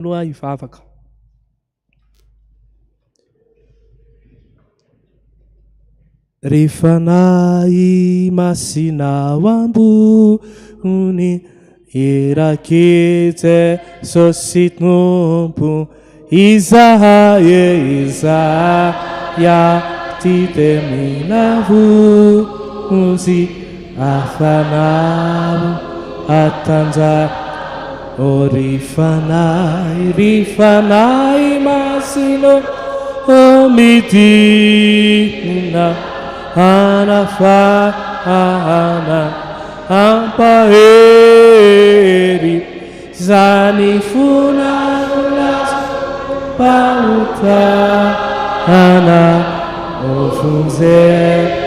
Loha ivavaka. Rehefa nahy Masina ao ambony, iraketsy Jesosy tompo, izahay ty temina vozy, afanaro atanjary. O rifanay Masina midina, anafahana ampahery zany fonarolaza pautana ovonjesa.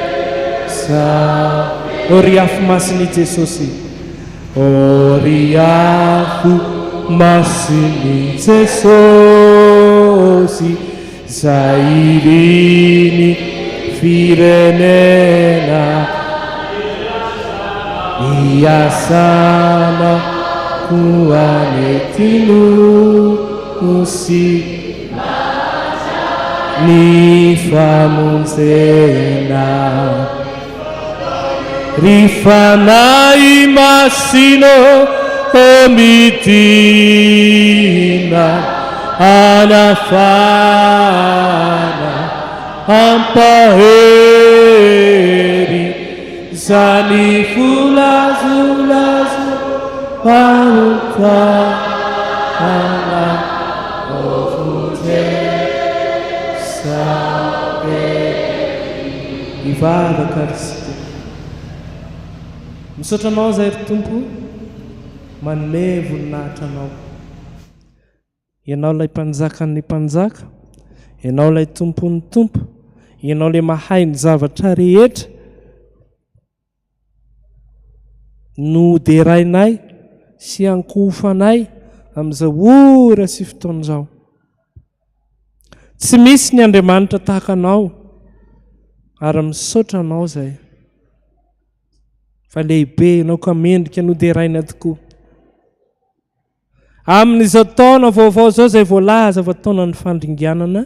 Ori afo masiny Jesosy, ori afo masiny Jesosy, zairiny firenena iasana kuanetinosy ny famonjena. Rifanay Masina midina, anafana ampahery zany folazolazo pautana ovonjesa. Ivavaka risika. Misaotra anao zay ry Tompo, manome voninahitra anao. Ianao ilay mpanjakan'ny mpanjaka, ianao ilay tompon'ny tompo, ianao ilay mahay ny zavatra rehetra, no derainay sy ankofanay amin'izao ora sy fotoan'izao. Tsy misy ny Andriamanitra tahaka anao, ary misaotra anao zay. Fa lehibe ianao ka mendrika no deraina tokoa. Amin'izao taona vaovao zao zay voalaza va taonan'ny fandringanana,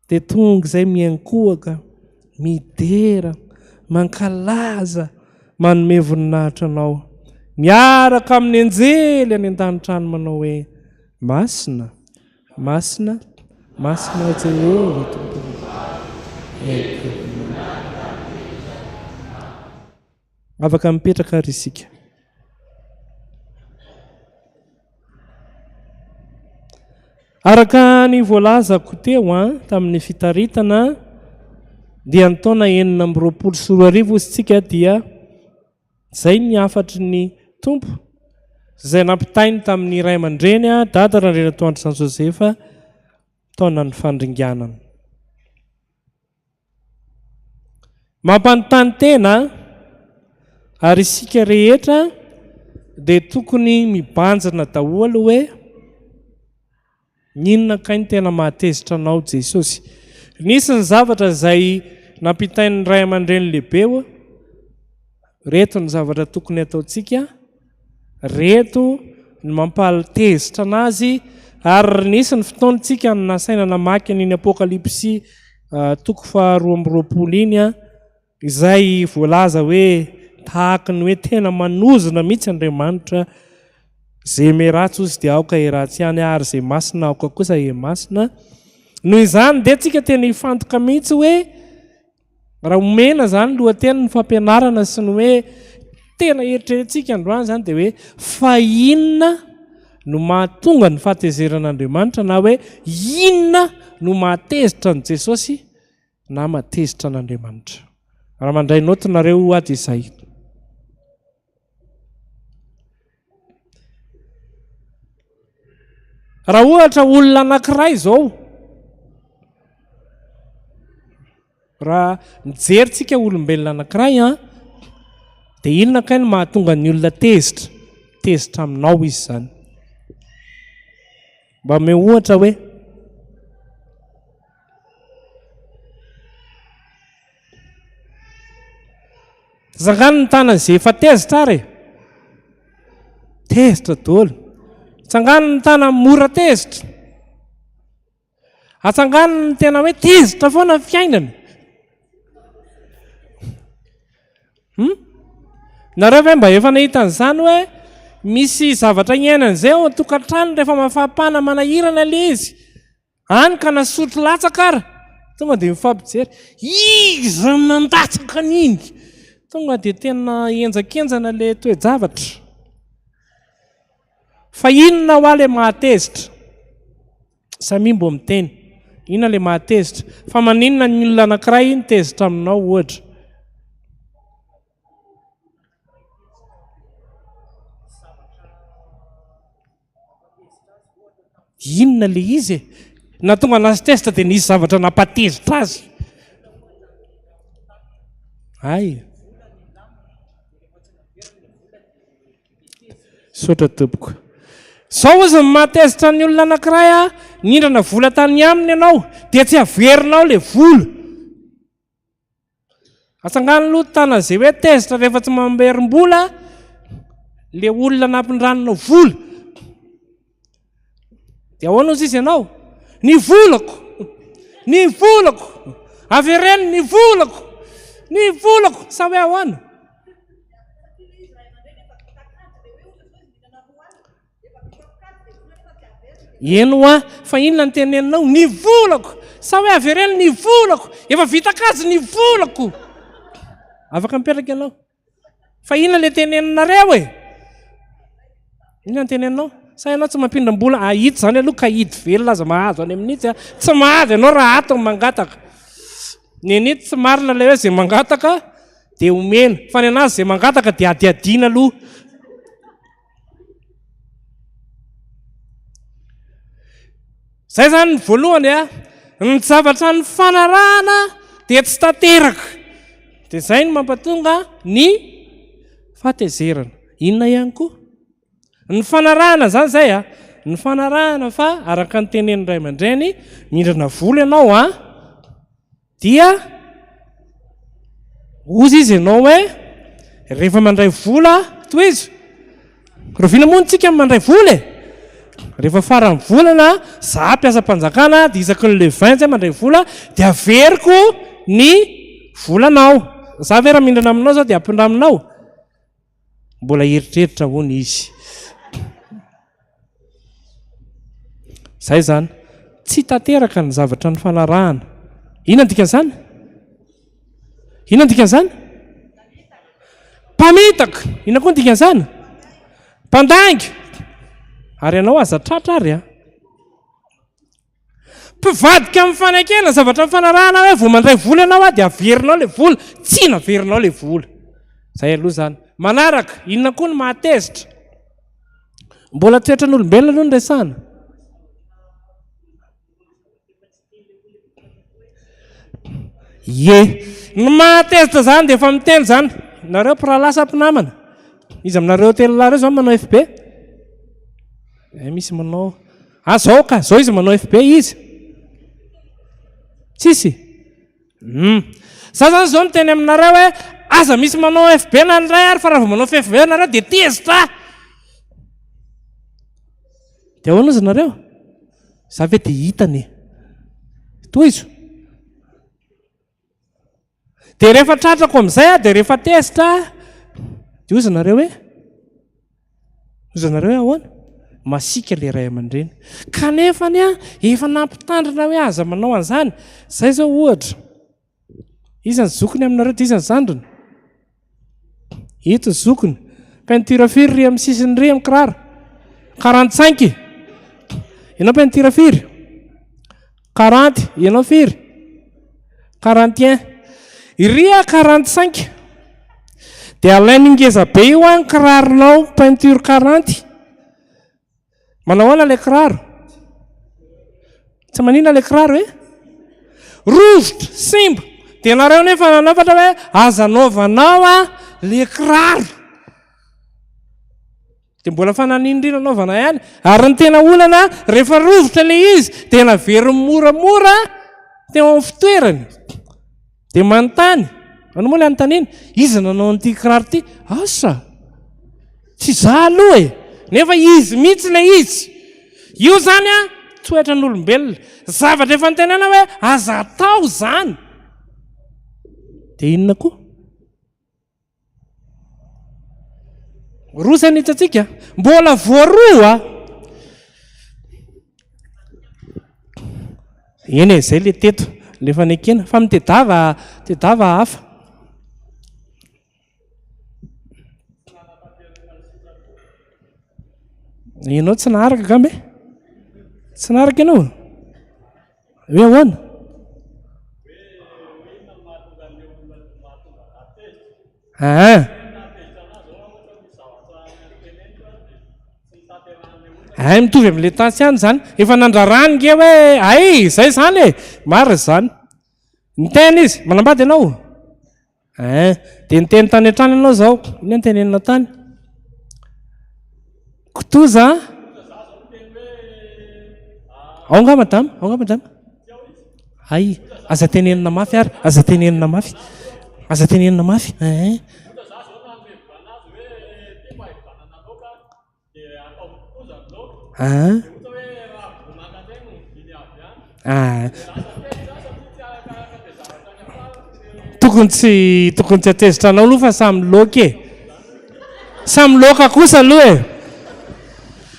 dia tonga izay miankohaka, midera, mankalaza, manome voninahitra anao, miaraka amin'ny anjely any an-danitra any manao hoe Masina, Masina, Masina Jehova Tompo. Afaka mipetraka ary isika. Araka ny voalazako teo tamin'ny fitaritana dia ny taona 1924 isika dia zay ny afatry ny Tompo zay nampitainy tamin'ny Ray aman-dreny Dada Randrenatoandro San Josefa taonan'ny fandringanana. Mampanontany tena ary isika rehetra dia tokony mibanjana daholo hoe ninona kay ny tena mahatezitra anao Jesosy. Nisy ny zavatra izay nampitain'ny Ray aman-dreny lehibe, reto ny zavatra tokony ataontsika, reto ny mampalitezitra anazy, ary nisy ny fotoantsika ny nasaina namaky an'iny Apokalipsy 2:20 iny izay voalaza hoe tahaka ny hoe tena manozona mihitsy Andriamanitra, zay meratsy ozy dia aoka eratsy ihany, ary zay masina aoka kosa masina. Noho izany dia tsika tena hifantoka mihitsy hoe raha omena zany lohateny ny fampianarana sy ny hoe tena eritreretintsika androany zany dia hoe fa inona no mahatonga ny fahatezeran'Andriamanitra, na hoe inona no mahatezitra ny Jesosy na mahatezitra n'Andriamanitra. Raha mandray noty nareo ady izay. Raha ohatra olona anankiray izao, raha mijeritsika olombelona anankiray dia inona kay no mahatonga ny olona tezitra aminao izy zany. Mba me ohatra hoe zangany ny tanany izay efa tezitra ary tezitra daholo. Atsanganana ny tana mora tezitra. Atsanganana ny tena hoe tezitra foana ny fiainana. Nareo ve mba efa nahita an'izany hoe misy zavatra iainana izay ao an-tokantrano rehefa mafampana manahirana ilay izy. Hany ka nasotro latsaka ara. Tonga dia mifampijery. Iza nandatsaka an'iny. Tonga dia tena enjakenjana ilay toe-javatra. Fa inona ho ilay mahatezitra? Samimbo miteny. Inona ilay mahatezitra? Fa maninona ny olona anankiray ny tezitra aminao ohatra? Inona ilay izy? Na tonga nazy tezitra dia nisy zavatra nampatezitra azy. Ay. Sotra tompoko. Sao ozy ny mahatezitra ny olona anankiray nindrana vola tany aminy ianao dia tsy averinao ilay vola. Atsangano aloha tana izay hoe tezitra rehefa tsy mamberim-bola ilay olona nampindranona vola. Dia ahoana ozy izy ianao? Ny volako! Ny volako! Avereny ny volako! Ny volako! Sa hoe ahoana? Eno fa inona ny teneninao? Ny volako! Sa hoe avereny ny volako! Efa vita kazy ny volako! Afaka mipetraka ianao. Fa inona ilay teneninareo e? Inona ny teneninao? Sa ianao tsy mampindram-bola? Ahito izany aloha ka hity velona aza mahazo any amin'ity. Tsy mahazo ianao raha ato mangataka. Ny an'ity tsy marina ilay hoe izay mangataka dia omena. Fa ny anazy izay mangataka dia adiadiana aloha. Zay zany ny voalohany ny zavatra ny fanarahana dia tsy tanteraka. Dia izay no mampatonga ny fahatezerana. Inona ihany koa? Ny fanarahana zany zay ny fanarahana fa araka ny tenenin ray aman-dreny mindrana vola ianao dia ozy izy ianao hoe rehefa mandray vola toy izy roviana moa ntsika mandray vola e. Rehefa farany volana za mpiasa-panjakana dia isaky ny le 20 zay mandray vola dia averiko ny volanao. Za ve raha mindrana aminao zao dia ampindraminao. Mbola eritreritra hono izy. Zay zany tsy tanteraka ny zavatra ny fanarahana. Inona dikan'izany? Inona dikan'izany? Mpamitaka. Inona koa dikan'izany? Mpandangy. Ary ianao aza tratra ary mpivadika amin'ny fanekena zavatra ny fanarahana hoe vao mandray vola ianao dia averinao ilay vola. Tsy naverinao ilay vola. Zay aloha zany. Manaraka, inona koa ny mahatezitra? Mbola toetra n'olombelona aloha ny resahana. Ny mahatezitra zany dia efa miteny zany. Nareo mpiralasa mpinamana. Izy aminareo hotely reo zao manao FB. Misy manao zao ka, zao izy manao FB izy. Tsisy. Za zany zao miteny aminareo hoe aza misy manao FB na ny ray ary fa raha vao manao FB nareo dia tezitra. Dia ahoana izy nareo? Za ve dia hitany. Toy izo. Dia rehefa tratrako amin'izay dia rehefa tezitra dia ozy nareo hoe? Ozy nareo hoe ahoana? Masika ilay ray aman-dreny. Kanefa efa nampitandrina hoe aza manao an'izany. Zay zao ohatra. Iza ny zokony aminareo dia iza ny zandriny? Ito ny zokony. Peinture firy ry amin'ny sisiny ry amin'ny kiraro. 45. Ianao peinture firy? 40. Ianao firy? 41. Iry 45. Dia alainy ingeza be io ny kiraronao peinture 40. Manao ahoana ilay kiraro? Tsy manina ilay kiraro e? Rovotra, simba. Dia nareo nefa nanafatra hoe aza naovanao ilay kiraro. Dia mbola fananindrina naovana ihany. Ary ny tena olana rehefa rovotra ilay izy dia naveriny moramora teo amin'ny fitoerany. Dia manontany. Ano moa ilay anontaniana? Iza nanao an'ity kiraro ity? Asa? Tsy za aloha e. nefa izy mihitsy le izy. Io zany a toetra n'olombelona, zavatra efa nitenena hoe aza atao zany. Dia inona koa? Roa zany hitatsika, mbola voaroa. Eny e, zay le teto, le fanekena, fa mitedava hafa. Ianao tsy naharaka gambe? Tsy naharaka ianao? Hoe ahoana? Mitovy amin'le tansiany zany. Efa nandrarany nge hoe ay, zay zany e. Maro zany. Niteny izy, manambady ianao? Dia niteny tany an-trano ianao zao. Ino nitenenina tany? Kotoza? Ao nga madama? Ao nga madama? Ay, aza tenenina mafy ary. Aza tenenina mafy. Aza tenenina mafy. Tokony tsy atezitra anao aloha fa samy loka e. Samy loka kosa aloha e.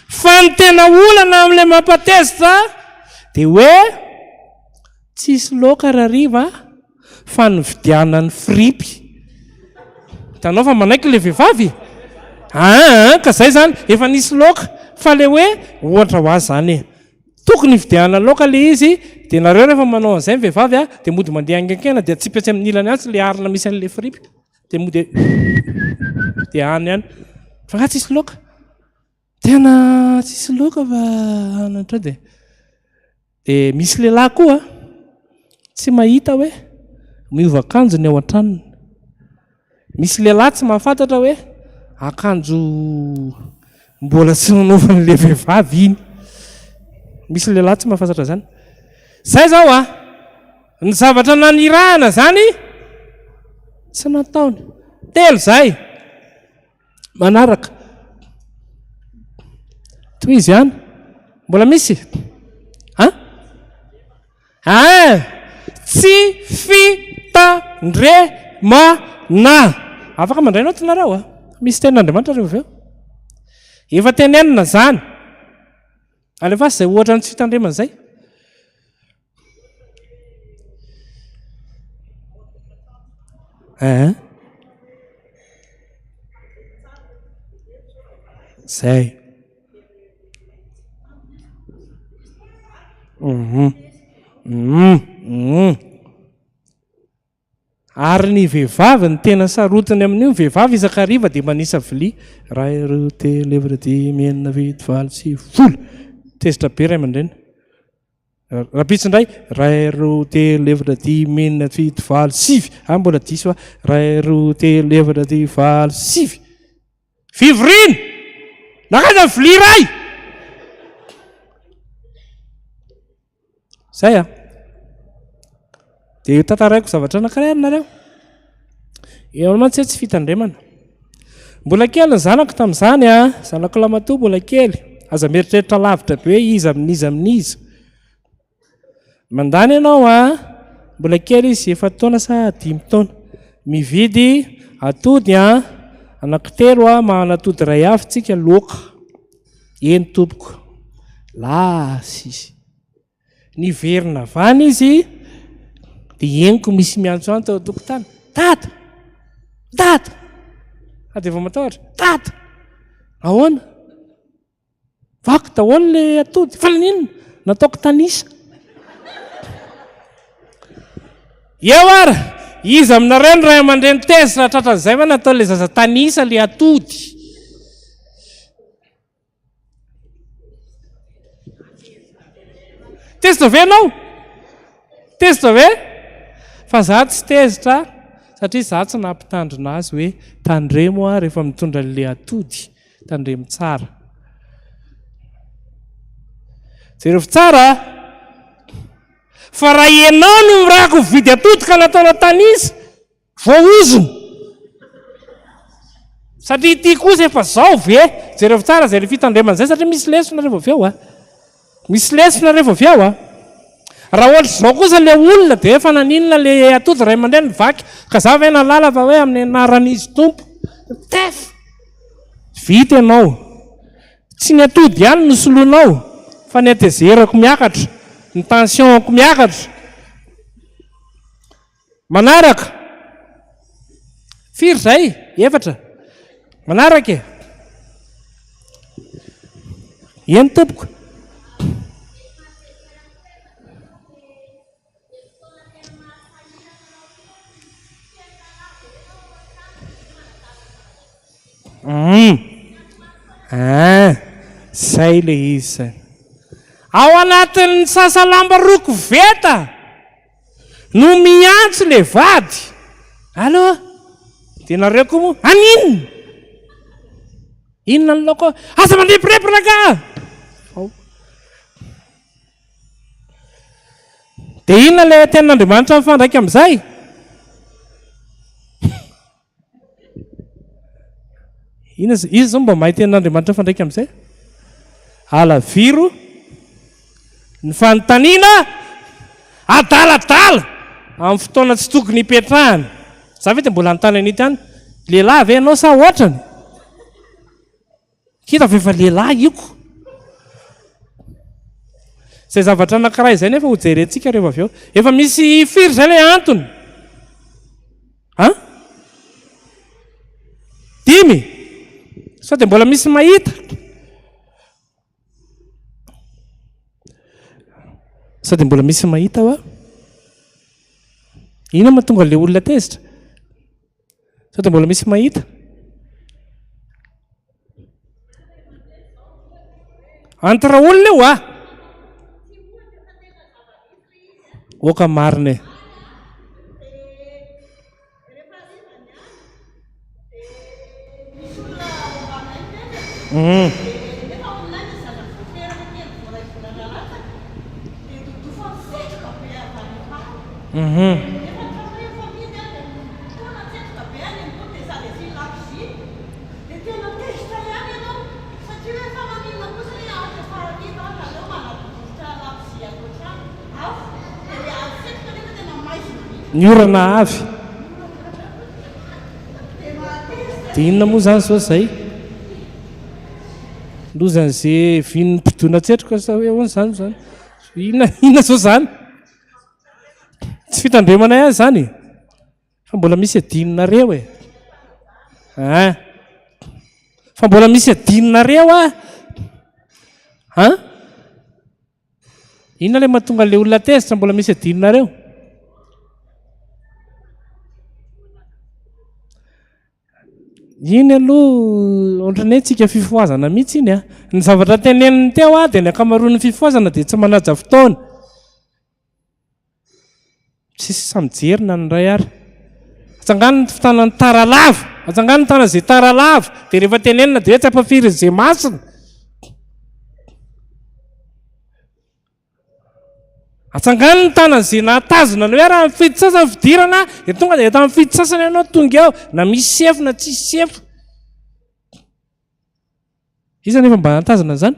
Fa ny tena olana amin'ilay mampatezitra dia hoe tsisy loka rariva fa ny vidiana ny fripy. Hitanao fa manaiky ilay vehivavy? Ka zay zany efa nisy loka. Fa le hoe ohatra ho azy zany e, tokony vidiana loka le izy. Dia nareo rehefa manao an'izay ny vehivavy dia mody mandeha angekena dia tsipetsy amin'ny ilany any le arina misy an'ilay fripy. Dia mody dia any ihany. Fa ka tsisy loka. Tena tsisy loka fa anatra dia misy lehilahy koa tsy mahita hoe miova akanjo ny ao an-tranony. Misy lehilahy tsy mahafantatra hoe akanjo mbola tsy nanaovan'ilay vehivavy iny. Misy lehilahy tsy mahafantatra zany. Zay zao ny zavatra nanirahana zany tsy nataony. Telo zay manaraka. Toy izy ihany mbola misy? Tsy fitandremana. Afaka mandrainao tinareo misy tenin'Andriamanitra reo avy eo. Efa tenenina zany. Alefa zay ohatra ny tsy fitandremana zay. Zay. Ary ny vehivavy ny tena sarotiny amin'io vehivavy isakariva dia manisa vilia. Ray roa telo efatra dimy enina fito valo sivy folo. Tezitra be ray aman-dreny. Rapitsy indray. Ray roa telo efatra dimy enina fito valo sivy. Mbola diso ray roa telo efatra dimy valo sivy. Fivorina nakaiza ny vilia ray. Zay dia tantaraiko zavatra anankiray nareo. Eo mantsy tsy fitandremana. Mbola kely ny zanako tamin'izany zanako lamatoa mbola kely. Aza mieritreritra lavitra be hoe iza amin'iza. Mandany ianao mbola kely izy 4 taona sa 5 taona. Mividy atody anankitelo mahanatody ray avy tsika loka. Eny tompoko. Lasy izy. Niverina vany izy dia eniko misy miantso any tao an-tokotany. Tata! Tata! Dia efa matahotra. Tata! Ahoana? Vaky daholo ilay atody. Fa ninona? Nataoko tanisa. Eo ara! Izy aminareo ny ray aman-dreny tezitra tratran'izay fa natao ilay zaza tanisa ilay atody. Tezitra ve ianao? Tezitra ve? Fa za tsy tezitra satria za tsy nampitandrina azy hoe tandremo rehefa mitondra ilay atody. Tandremo tsara. Jereo tsara. Fa raha ianao no mirako vidy atody ka nataona tanisa, voaozona. satria ty kosa efa zao ve jereo tsara zay le fitandreman'izay satria misy lesona rehefa avy ao a misy lesona rehefa avy ao a raha ohatra zao kosa le olona dia efa naninona le atody ray aman-dreny ny vaky ka za ve nalala fa hoe amin'ny anaran'izy tompo tef vita ianao tsy ny atody ihany no soloanao fa ny atezerako miakatra ny tensionko miakatra manaraka firy zay efatra manaraka eny tompoko zay le izy ao anatin'ny sasalamba roko veta no miantso le vady aloha dia nareo koa moa aninona inona ny loko aza mandrepirepotra ka dia inona le tenin'Andriamanitra mifandraika amin'izay izy zao mba mahay tenin'Andriamanitra mifandraika amin'izay alaviro ny fanontaniana adaladala amin'ny fotoana tsy tokony hipetrahany za ve dia mbola notany an'ity any lehilahy ve ianao sa ohatrany kita fa efa lehilahy ioko izay zavatra anankiray izay nefa ho jerentsika rehefa avy eo efa misy firy izay ilay antony dimy sao dia mbola misy mahita sao dia mbola misy mahita hoa inona mahatonga le olona tezitra sao dia mbola misy mahita antara olona eo oka marina ny orana avy dia inona moa zany sao zay lozan'izay vin'ny mpidona tsetroka sa hoe ahoana zany zany inona sao zany tsy fitandremana ihany zany fa mbola misy adinonareo fa mbola misy adinonareo inona le mahatonga le olona tezitra mbola misy adinonareo iny aloha ohatrany hoe tsika fifoazana mihitsy iny ny zavatra teneniny teo dia ny akamaroan'ny fifoazana dia tsy manaja fotoana tsisy samijerina ny ray ary atsangano ny fitanany taralava atsangano ny tana izay taralava dia rehefa tenenina dia hoe tsy ampafiry izay masina atsangano ny tana izay nahatazona ny hoe raha mifidy sasany fidirana dia tonga dia eto mifidy sasany ianao tonga ao na misy sefo na tsisy sefo iza nefa mba natazana zany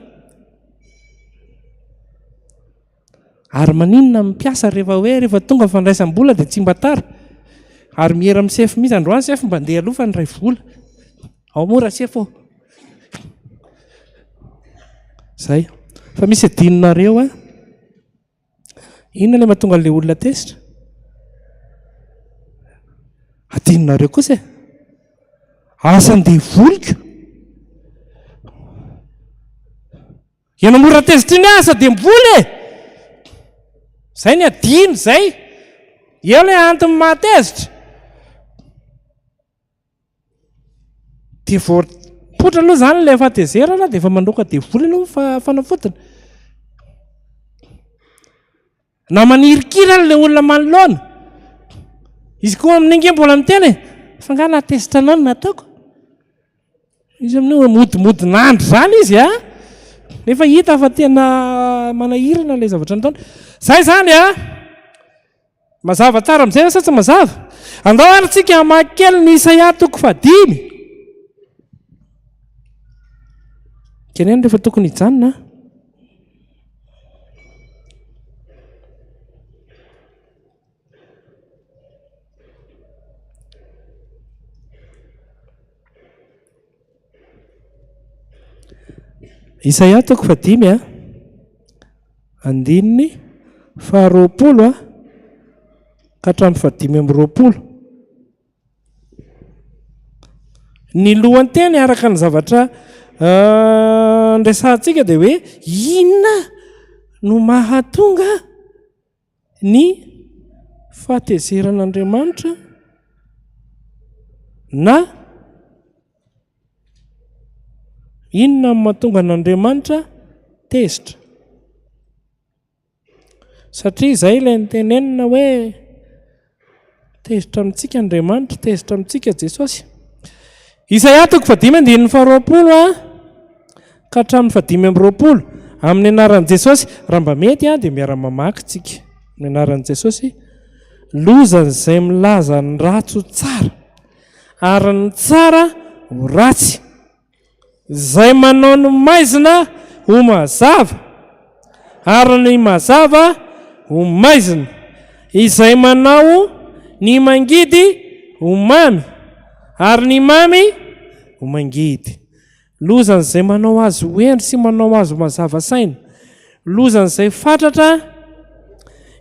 ary maninona mipiasa rehefa tonga fandraisam-bola dia tsy mba tara ary mihera amin'ny sefo mihitsy androany sefo mba andeha aloha fa ny ray vola ao mora sefo zay fa misy adinonareo inona le mahatonga le olona tezitra adinonareo kosa asandeha volika ianao mora tezitra iny asa dia mivoly zay ny adino zay eo le antony mahatezitra dia voapotra aloha zany le fatezerana dia efa mandroaka dia voly aloha fanafotona na manirikirana le olona manoloana izy koa amin'ingy mbola miteny fa nga nahatezitra anao no nataoko izy amin'ny modimodinandro zany izy nefa hita fa tena manahirana le zavatra nataona zay zany mazava tsara amin'izay sa tsy mazava andao ary tsika hamaky kely ny Isaia 5 keny any rehefa tokony hijanona. Isaia toko 5 andininy 20 ka hatramin'ny 520. Ny lohany teny araka ny zavatra ndraisantsika dia hoe inona no mahatonga ny fahatezeran'Andriamanitra na inona no mahatonga an'Andriamanitra tezitra. Satria izay ilay nitenenina hoe tezitra amintsika Andriamanitra, tezitra amintsika Jesosy. Isaia toko 5:20 ka hatramin'ny 5:20 amin'ny anaran'i Jesosy. Raha mba mety dia miara-mamaky tsika amin'ny anaran'i Jesosy. Lozany izay milaza ny ratsy ho tsara ary ny tsara ho ratsy, izay manao ny maizina ho mazava ary ny mazava ho maizina, izay manao ny mangidy ho mamy ary ny mamy ho mangidy. Lozany izay manao azy ho endry sy manao azy ho mazava saina, lozany izay fatratra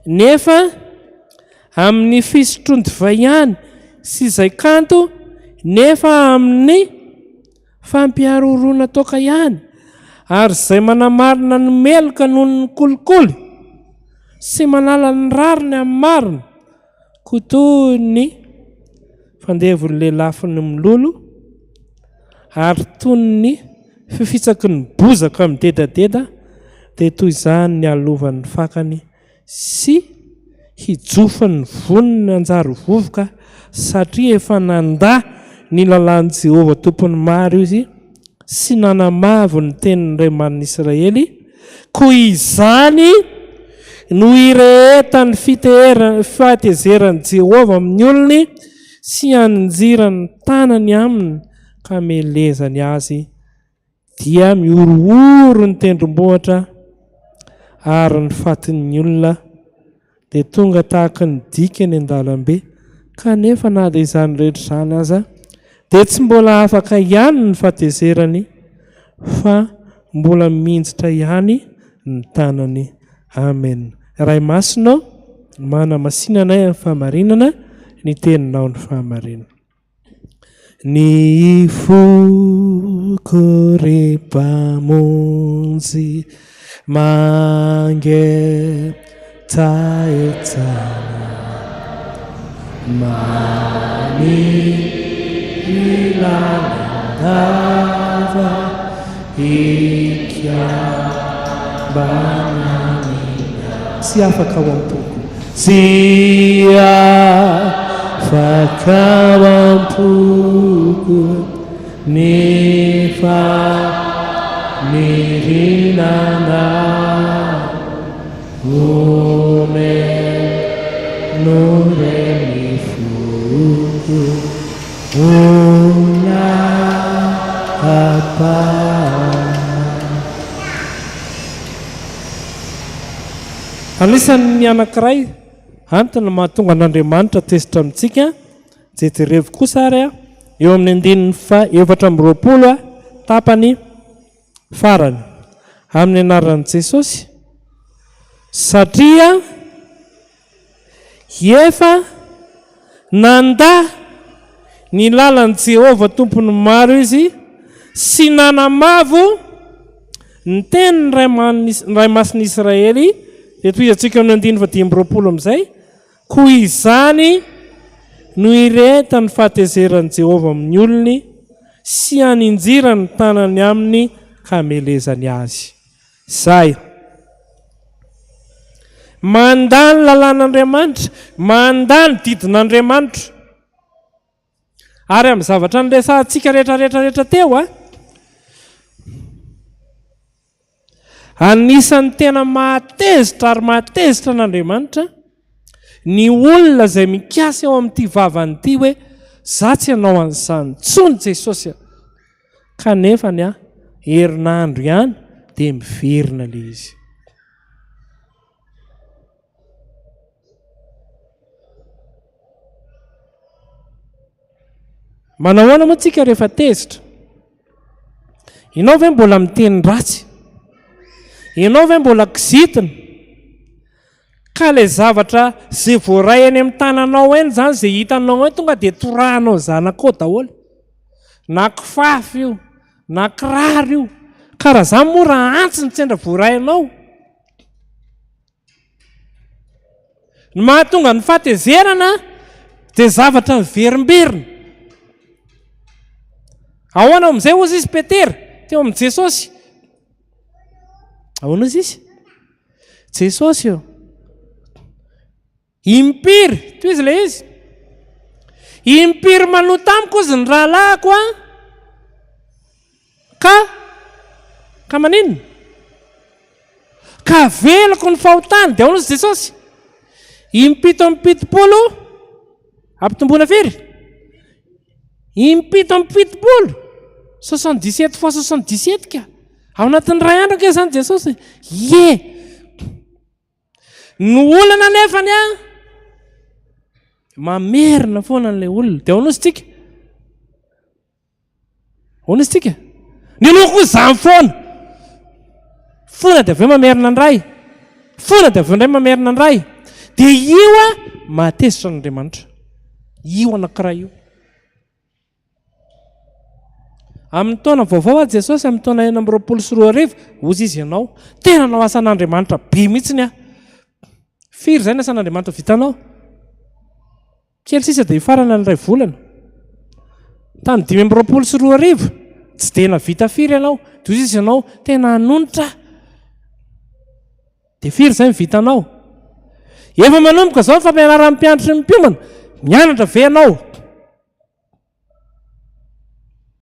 nefa amin'ny fisotrondova ihany sy izay kanto nefa amin'ny fampiharorona toka ihany, ary izay manamarina ny meloka noho ny kolikoly sy manala ny rariny amin'ny marina, koa toy ny fandevon'ny lelafiny milolo ary toy ny fifitsaky ny bozaka midedadeda, dia toy izany ny alovan'ny fakany sy hijofany voniny anjary vovoka, satria efa nandà ny lalàn'i Jehovah tompony maro izy sy nanamavo ny tenin'ny Ray aman''Israely. Koa izany no irehetany fahatezerany Jehovah amin'ny olony sy anjirany tanany aminy ka melezany azy, dia miorooro ny tendrombohitra ary ny fatin'ny olona, dia tonga tahaka ny dika ny an-dalambe. Kanefa na dia izany rehetra izany aza dia tsy mbola afaka ihany ny fahatezerany, fa mbola minjitra ihany ny tanany. Amen. Ray Masina, mana Masina anay amin'ny fahamarinana, ny teninao ny fahamarinana. Ny foko rehefa-monjy mangetahetsana manilanandava ikiambananina. Sy afaka ao am-poko, sy afaka ao am-poko nefa mirinana noremi fuku una apa. Anisan'ny anankiray antony mahatonga an'Andriamanitra tezitra amintsika, jeterevo kosa ary eo amin'ny 420 tapany farany amin'ny anaran'i Jesosy, satria efa nandà ny lalan'i Jehovah tompony maro izy sy nanamavo ny tenin'ny Ray aman'-Israely. Dia toy antsika amin'ny 5:20 amin'izay, koa izany no irehetany fahatezerany Jehovah amin'ny olony sy aninjirany tanany aminy ka melezany azy. Zay mandany lalàn'Andriamanitra, mandany didin'Andriamanitra. Ary amin'ny zavatra niresantsika rehetrarehetra teo anisan'ny tena mahatezitra ary mahatezitra an'Andriamanitra ny olona izay mikasa eo amin'ity vavany ity hoe za tsy hanao an'izany tsony Jesosy, kanefany herinandro ihany dia miverina ilay izy. Manao ahoana moa tsika rehefa tezitra? Ianao ve mbola miteny ratsy? Ianao ve mbola kizitina? Ka ilay zavatra izay voaray any amin'ny tananao eny izany, izay hitanao eny, tonga dia torahanao zanakao daholo. Na kifafa io, na kiraro io. Ka raha izany moa raha antsy ny sendra voaray anao. Ny mahatonga ny fahatezerana dia zavatra miverimberina. Ahoana amin'izay ozy izy Petera teo amin'ny Jesosy? Ahoana izy izy? Jesosy eo. Impiry, toy izy ilay izy. Impiry manoa tamiko izy ny rahalahiko a. Ka maninona? Ka velako ny fahotany. Dia ahoana izy Jesosy? Impito amin'ny pitopolo ampitomboana firy? Impito amin'ny pitopolo 77 fois 77 ka. Ao anatin'ny ray andro ke izany Jesosy. Ny olana nefany a mamerina foana n'ilay olona. Dia ahoana izy tika? Ahoana izy tika? Ny loko izany foana. Foana dia avy eo mamerina ny ray. Foana dia avy eo indray mamerina ny ray. Dia io a mahatezitra n'Andriamanitra. Io anankiray io. Amin'ny taona vaovao a Jesosy, amin'ny taona 420 ozy izy ianao. Tena nao asan'Andriamanitra be mihitsiny a. Firy izay ny asan'Andriamanitra vitanao? Kely sisa dia farana ny 2 volana. Tany 520 tsy dia navita firy ianao. Dia ozy izy ianao tena hanonitra. Dia firy izay ny vitanao? Efa manomboka izao ny fampianaran'ny mpianatry ny mpiomana. Mianatra ve ianao?